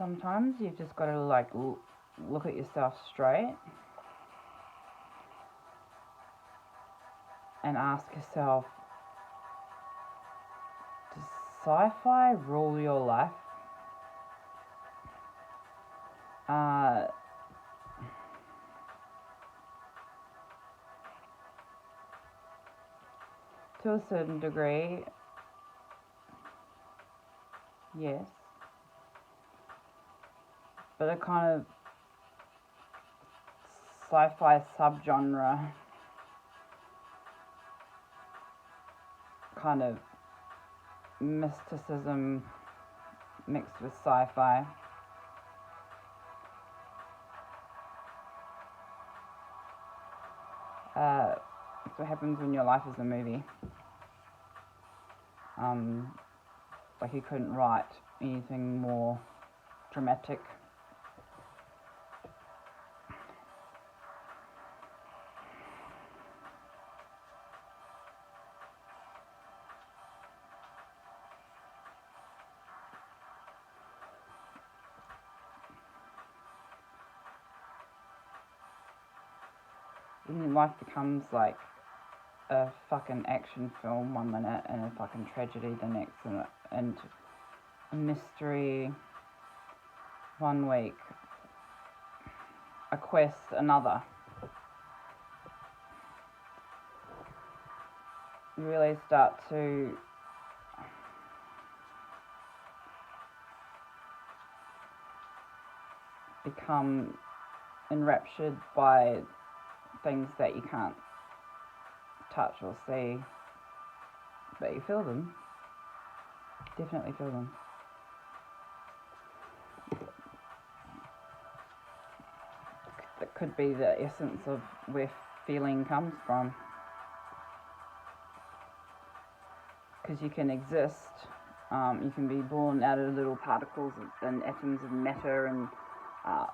sometimes you've just got to like look at yourself straight and ask yourself, does sci-fi rule your life? To a certain degree, yes. But a kind of sci-fi subgenre kind of mysticism mixed with sci-fi. That's what happens when your life is a movie. Like you couldn't write anything more dramatic. When life becomes like a fucking action film 1 minute and a fucking tragedy the next, and a mystery 1 week, a quest another. You really start to become enraptured by things that you can't touch or see, but you feel them. Definitely feel them. That could be the essence of where feeling comes from. Because you can exist, you can be born out of little particles and atoms of matter and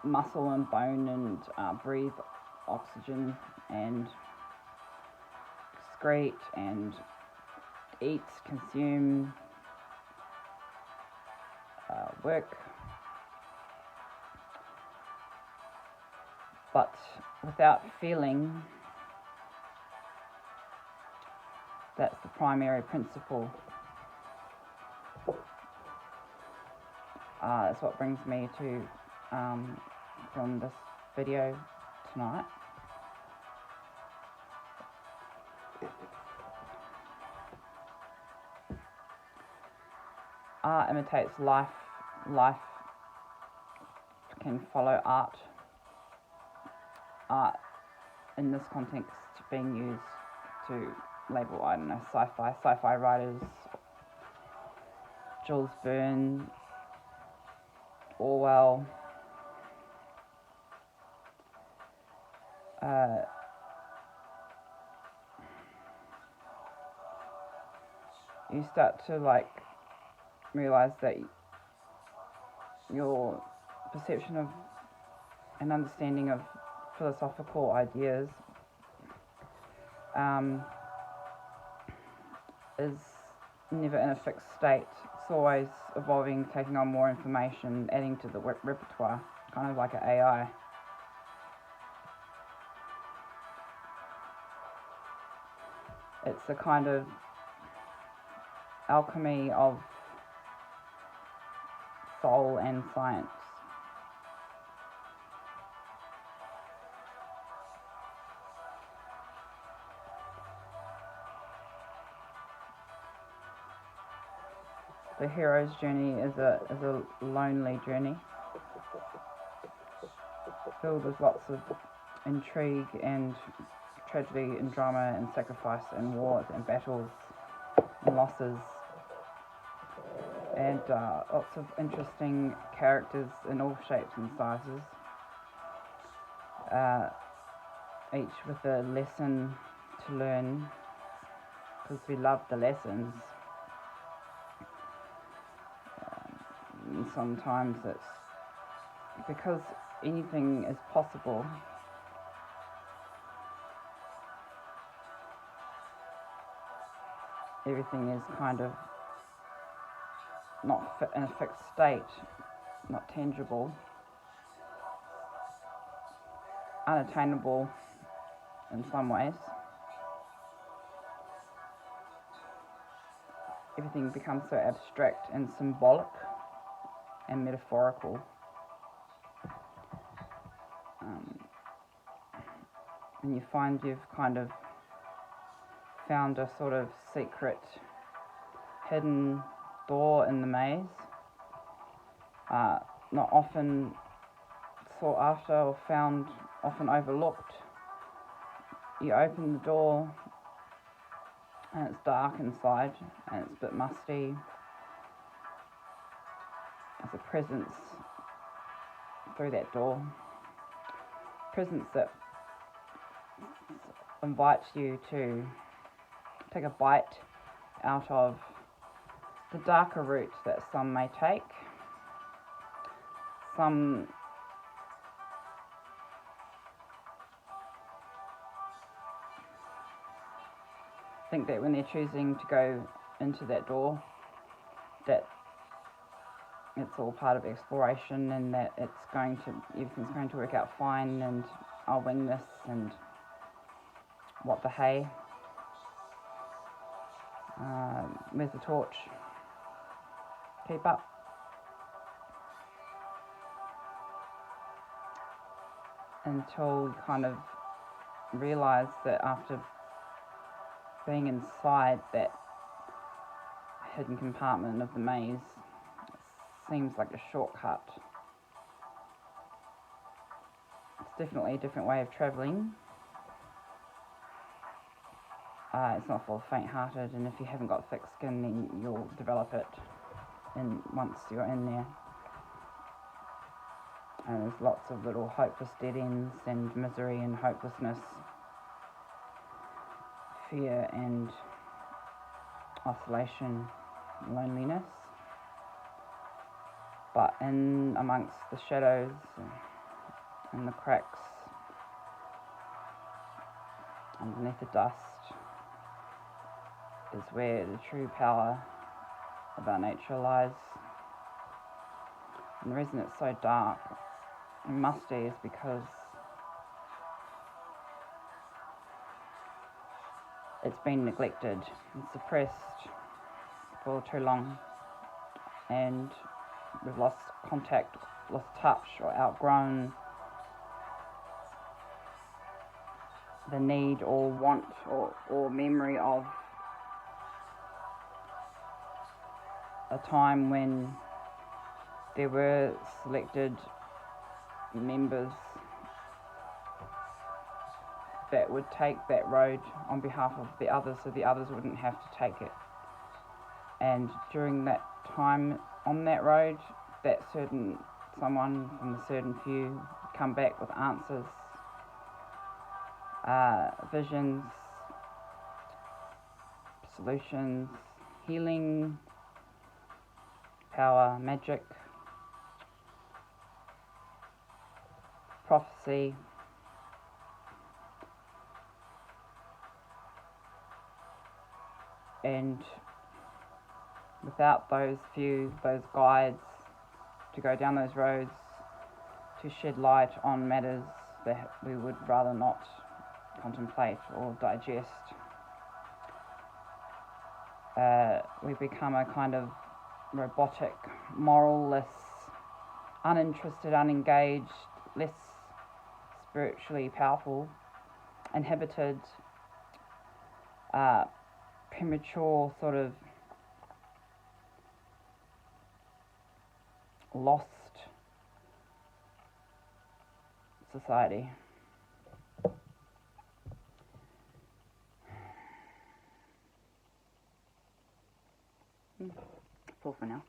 muscle and bone, and breathe oxygen and excrete and eat, consume, work. But without feeling, that's the primary principle. That's what brings me to film this video tonight. Art imitates life. Life can follow art. Art, in this context, being used to label, I don't know, sci-fi writers, Jules Verne, Orwell, you start to like realize that your perception of and understanding of philosophical ideas is never in a fixed state. It's always evolving, taking on more information, adding to the repertoire, kind of like an AI. It's a kind of alchemy of soul and science. The hero's journey is a lonely journey, filled with lots of intrigue and tragedy and drama and sacrifice and wars and battles and losses, and lots of interesting characters in all shapes and sizes, each with a lesson to learn, because we love the lessons. And sometimes it's because anything is possible. Everything is kind of not in a fixed state. not tangible, unattainable in some ways. Everything becomes so abstract and symbolic and metaphorical. And you find you've kind of found a sort of secret, hidden door in the maze, not often sought after or found, often overlooked. You open the door and it's dark inside and it's a bit musty. There's a presence through that door, presence that invites you to take a bite out of the darker route that some may take. Some think that when they're choosing to go into that door, that it's all part of exploration and that everything's going to work out fine and I'll wing this and what the hey. Where's the torch? Keep up. Until you kind of realise that after being inside that hidden compartment of the maze, it seems like a shortcut. It's definitely a different way of travelling. It's not for the faint-hearted, and if you haven't got thick skin, then you'll develop it once you're in there. And there's lots of little hopeless dead ends and misery and hopelessness, fear and isolation, loneliness. But in amongst the shadows and the cracks, underneath the dust, is where the true power of our nature lies. And the reason it's so dark and musty is because it's been neglected and suppressed for too long, and we've lost contact, lost touch, or outgrown the need or want or memory of a time when there were selected members that would take that road on behalf of the others so the others wouldn't have to take it. And during that time on that road, that certain someone from the certain few would come back with answers, visions, solutions, healing, power, magic, prophecy, and without those guides to go down those roads, to shed light on matters that we would rather not contemplate or digest, we become a kind of robotic, moralless, uninterested, unengaged, less spiritually powerful, inhibited, premature, sort of lost society. That's all for now.